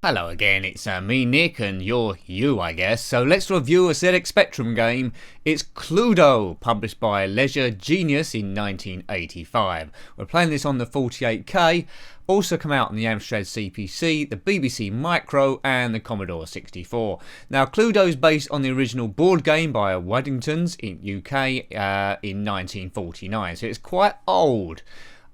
Hello again, it's me Nick and you're you I guess. So let's review a ZX Spectrum game. It's Cluedo, published by Leisure Genius in 1985. We're playing this on the 48K, also come out on the Amstrad CPC, the BBC Micro and the Commodore 64. Now Cluedo is based on the original board game by Waddingtons in UK in 1949, so it's quite old.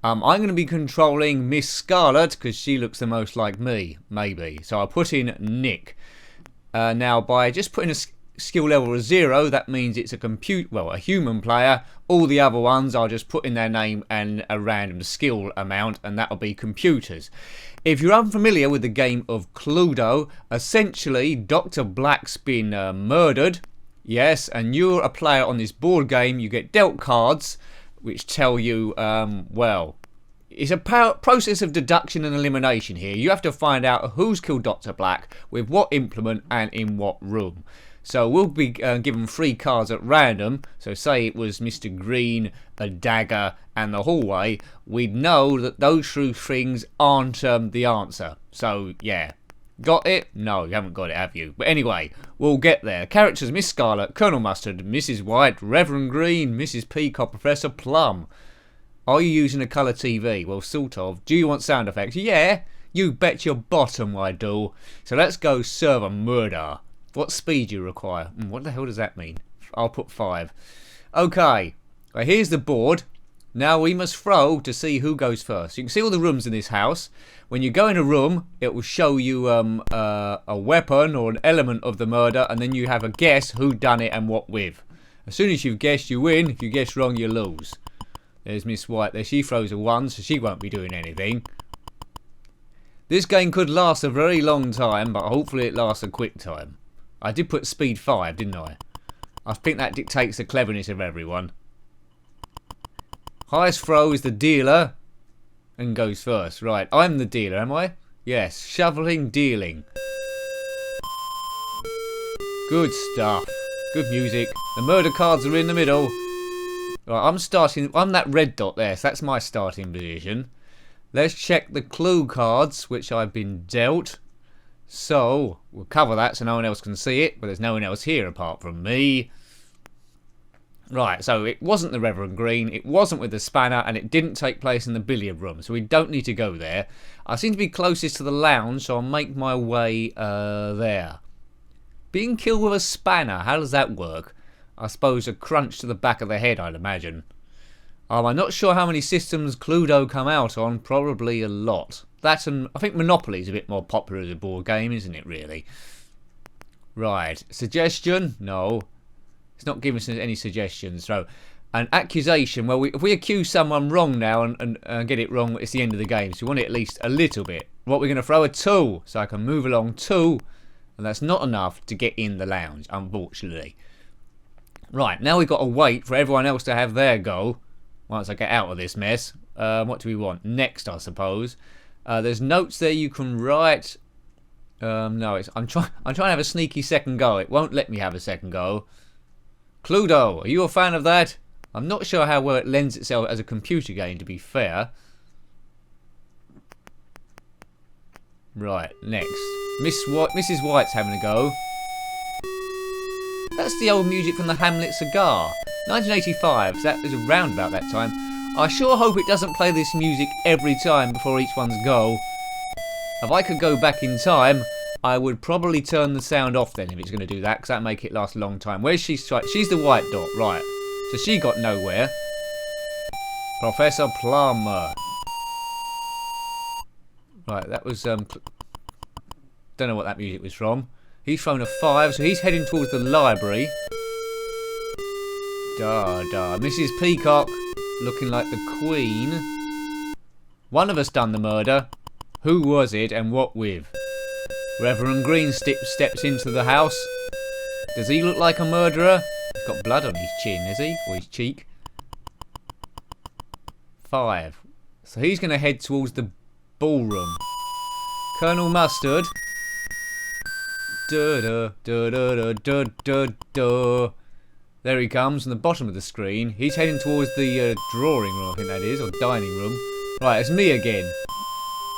I'm going to be controlling Miss Scarlet because she looks the most like me, maybe. So I'll put in Nick. Now, by just putting a skill level of 0, that means it's a human player. All the other ones, I'll just put in their name and a random skill amount, and that'll be computers. If you're unfamiliar with the game of Cluedo, essentially Dr. Black's been murdered. Yes, and you're a player on this board game. You get dealt cards which tell you, it's a process of deduction and elimination here. You have to find out who's killed Dr. Black, with what implement and in what room. So we'll be given 3 cards at random. So say it was Mr. Green, a dagger and the hallway. We'd know that those 3 things aren't the answer. So yeah. Got it? No, you haven't got it, have you? But anyway, we'll get there. Characters: Miss Scarlet, Colonel Mustard, Mrs. White, Reverend Green, Mrs. Peacock, Professor Plum. Are you using a colour TV? Well, sort of. Do you want sound effects? Yeah, you bet your bottom I do. So let's go serve a murder. What speed do you require? What the hell does that mean? I'll put 5. Okay, well, here's the board. Now we must throw to see who goes first. You can see all the rooms in this house. When you go in a room, it will show you a weapon or an element of the murder, and then you have a guess who done it and what with. As soon as you've guessed, you win. If you guess wrong, you lose. There's Miss White there. She throws a 1, so she won't be doing anything. This game could last a very long time, but hopefully it lasts a quick time. I did put speed 5, didn't I? I think that dictates the cleverness of everyone. Highest throw is the dealer and goes first. Right, I'm the dealer, am I? Yes, shoveling, dealing. Good stuff. Good music. The murder cards are in the middle. Right, I'm that red dot there, so that's my starting position. Let's check the clue cards, which I've been dealt. So, we'll cover that so no one else can see it, but there's no one else here apart from me. Right, so it wasn't the Reverend Green, it wasn't with the spanner, and it didn't take place in the billiard room, so we don't need to go there. I seem to be closest to the lounge, so I'll make my way there. Being killed with a spanner, how does that work? I suppose a crunch to the back of the head, I'd imagine. I'm not sure how many systems Cluedo come out on, probably a lot. That and I think Monopoly's a bit more popular as a board game, isn't it really? Right, suggestion? No. It's not giving us any suggestions. So, an accusation. Well, if we accuse someone wrong now and get it wrong, it's the end of the game. So we want it at least a little bit. What we're going to throw a 2, so I can move along 2, and that's not enough to get in the lounge, unfortunately. Right, now we've got to wait for everyone else to have their go. Once I get out of this mess, what do we want next? I suppose there's notes there you can write. No, I'm trying to have a sneaky second go. It won't let me have a second go. Cluedo, are you a fan of that? I'm not sure how well it lends itself as a computer game, to be fair. Right, next. Mrs. White's having a go. That's the old music from the Hamlet Cigar. 1985, so that was around about that time. I sure hope it doesn't play this music every time before each one's go. If I could go back in time, I would probably turn the sound off then if it's going to do that, because that'd make it last a long time. Where's she? She's the white dot, right. So she got nowhere. Professor Plum. Right, that was... don't know what that music was from. He's thrown a 5, so he's heading towards the library. Mrs. Peacock, looking like the Queen. One of us done the murder. Who was it and what with? Reverend Green steps into the house. Does he look like a murderer? He's got blood on his chin, is he? Or his cheek? 5. So he's going to head towards the ballroom. Colonel Mustard. There he comes on the bottom of the screen. He's heading towards the drawing room, I think that is, or dining room. Right, it's me again.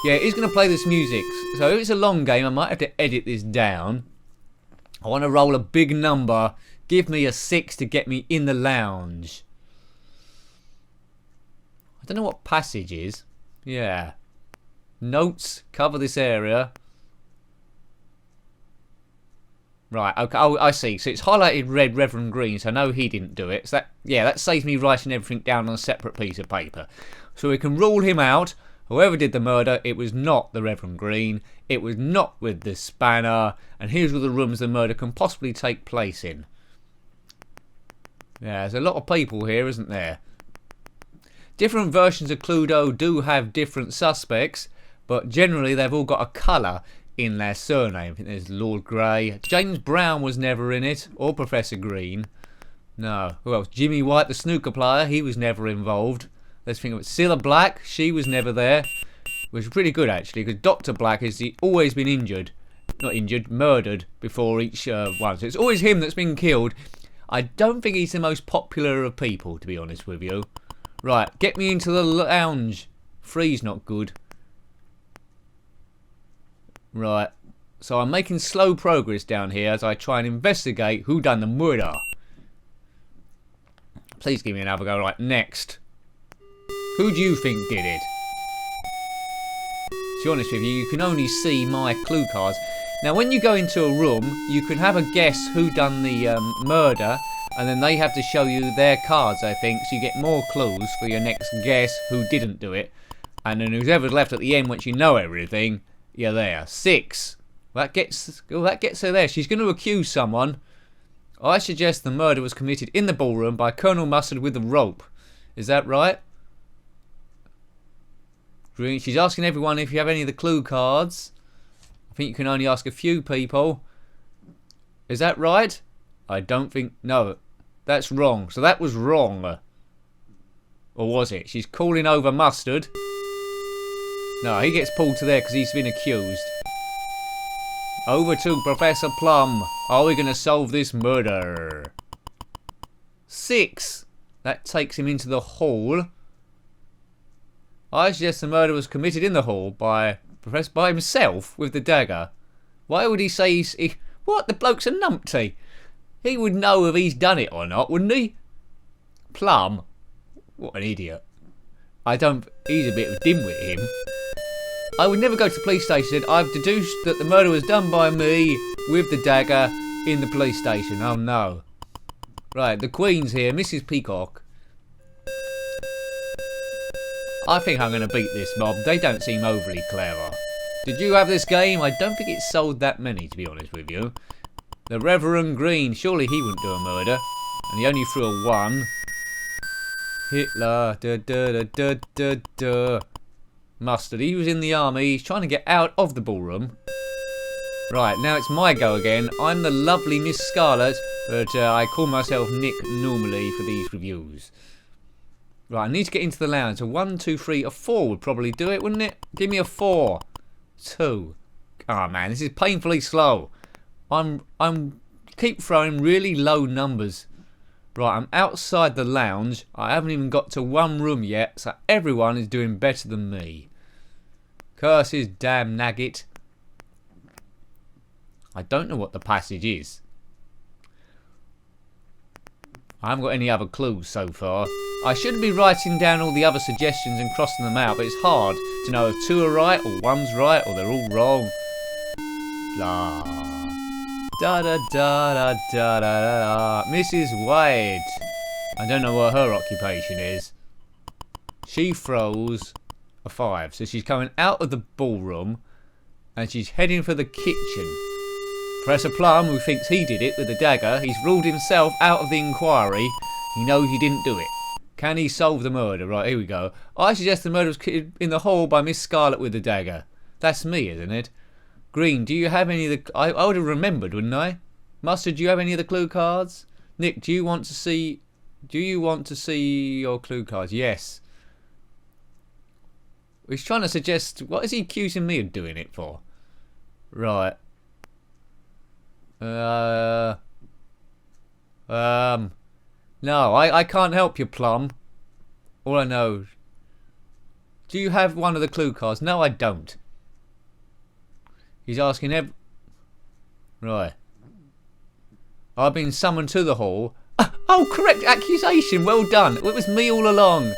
Yeah, he's going to play this music. So if it's a long game, I might have to edit this down. I want to roll a big number. Give me a 6 to get me in the lounge. I don't know what passage is. Yeah. Notes. Cover this area. Right, okay. Oh, I see. So it's highlighted red, Reverend Green, so I know he didn't do it. So that saves me writing everything down on a separate piece of paper. So we can rule him out. Whoever did the murder, it was not the Reverend Green. It was not with the spanner. And here's all the rooms the murder can possibly take place in. Yeah, there's a lot of people here, isn't there? Different versions of Cluedo do have different suspects, but generally they've all got a colour in their surname. I think there's Lord Grey. James Brown was never in it, or Professor Green. No. Who else? Jimmy White, the snooker player, he was never involved. Let's think of it. Cilla Black, she was never there. Which is pretty good actually, because Dr. Black has always been injured. Not injured, murdered before each one. So it's always him that's been killed. I don't think he's the most popular of people, to be honest with you. Right, get me into the lounge. Three's not good. Right, so I'm making slow progress down here as I try and investigate who done the murder. Please give me another go. Right, next. Who do you think did it? To be honest with you, you can only see my clue cards. Now, when you go into a room, you can have a guess who done the murder, and then they have to show you their cards, I think, so you get more clues for your next guess who didn't do it. And then whoever's left at the end, once you know everything, you're there. 6. That gets her there. She's going to accuse someone. I suggest the murder was committed in the ballroom by Colonel Mustard with a rope. Is that right? Green. She's asking everyone if you have any of the clue cards. I think you can only ask a few people. Is that right? I don't think... No, that's wrong. So that was wrong. Or was it? She's calling over Mustard. No, he gets pulled to there because he's been accused. Over to Professor Plum. Are we going to solve this murder? 6. That takes him into the hall. I suggest the murder was committed in the hall by himself with the dagger. Why would he say he... What? The bloke's a numpty. He would know if he's done it or not, wouldn't he? Plum. What an idiot. I don't... He's a bit of a dimwit, him. I would never go to the police station. I've deduced that the murder was done by me with the dagger in the police station. Oh no. Right, the Queen's here. Mrs. Peacock. I think I'm going to beat this mob. They don't seem overly clever. Did you have this game? I don't think it sold that many, to be honest with you. The Reverend Green. Surely he wouldn't do a murder. And he only threw a 1. Hitler. Da, da, da, da, da, da. Mustard. He was in the army. He's trying to get out of the ballroom. Right, now it's my go again. I'm the lovely Miss Scarlet, but I call myself Nick normally for these reviews. Right, I need to get into the lounge. A 1, 2, 3, a 4 would probably do it, wouldn't it? Give me a 4. 2. Oh man, this is painfully slow. I'm keep throwing really low numbers. Right, I'm outside the lounge. I haven't even got to one room yet, so everyone is doing better than me. Curses, damn nagget. I don't know what the passage is. I haven't got any other clues so far. I should be writing down all the other suggestions and crossing them out, but it's hard to know if 2 are right, or 1's right, or they're all wrong. Blah. Da da da da da da da. Mrs. Wade. I don't know what her occupation is. She throws a 5. So she's coming out of the ballroom and she's heading for the kitchen. Professor Plum, who thinks he did it with the dagger, he's ruled himself out of the inquiry. He knows he didn't do it. Can he solve the murder? Right, here we go. I suggest the murder was committed in the hall by Miss Scarlet with the dagger. That's me, isn't it? Green, do you have any of the... I would have remembered, wouldn't I? Mustard, do you have any of the clue cards? Nick, do you want to see... Do you want to see your clue cards? Yes. He's trying to suggest... What is he accusing me of doing it for? Right. No, I can't help you, Plum. All I know... Do you have one of the clue cards? No, I don't. He's asking Right. I've been summoned to the hall. Oh, correct accusation. Well done. It was me all along.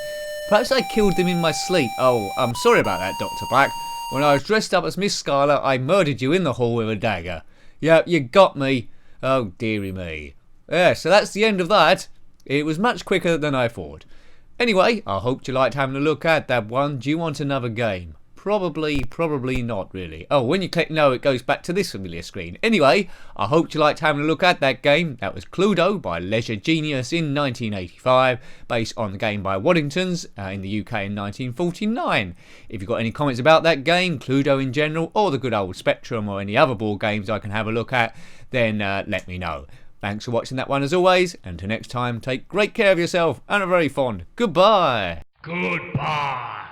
Perhaps I killed them in my sleep. Oh, I'm sorry about that, Dr. Black. When I was dressed up as Miss Skylar, I murdered you in the hall with a dagger. Yep, you got me. Oh, dearie me. Yeah, so that's the end of that. It was much quicker than I thought. Anyway, I hope you liked having a look at that one. Do you want another game? Probably not really. Oh, when you click no, it goes back to this familiar screen. Anyway, I hope you liked having a look at that game. That was Cluedo by Leisure Genius in 1985, based on the game by Waddingtons in the UK in 1949. If you've got any comments about that game, Cluedo in general, or the good old Spectrum, or any other board games I can have a look at, then let me know. Thanks for watching that one as always, and until next time, take great care of yourself and a very fond goodbye. Goodbye.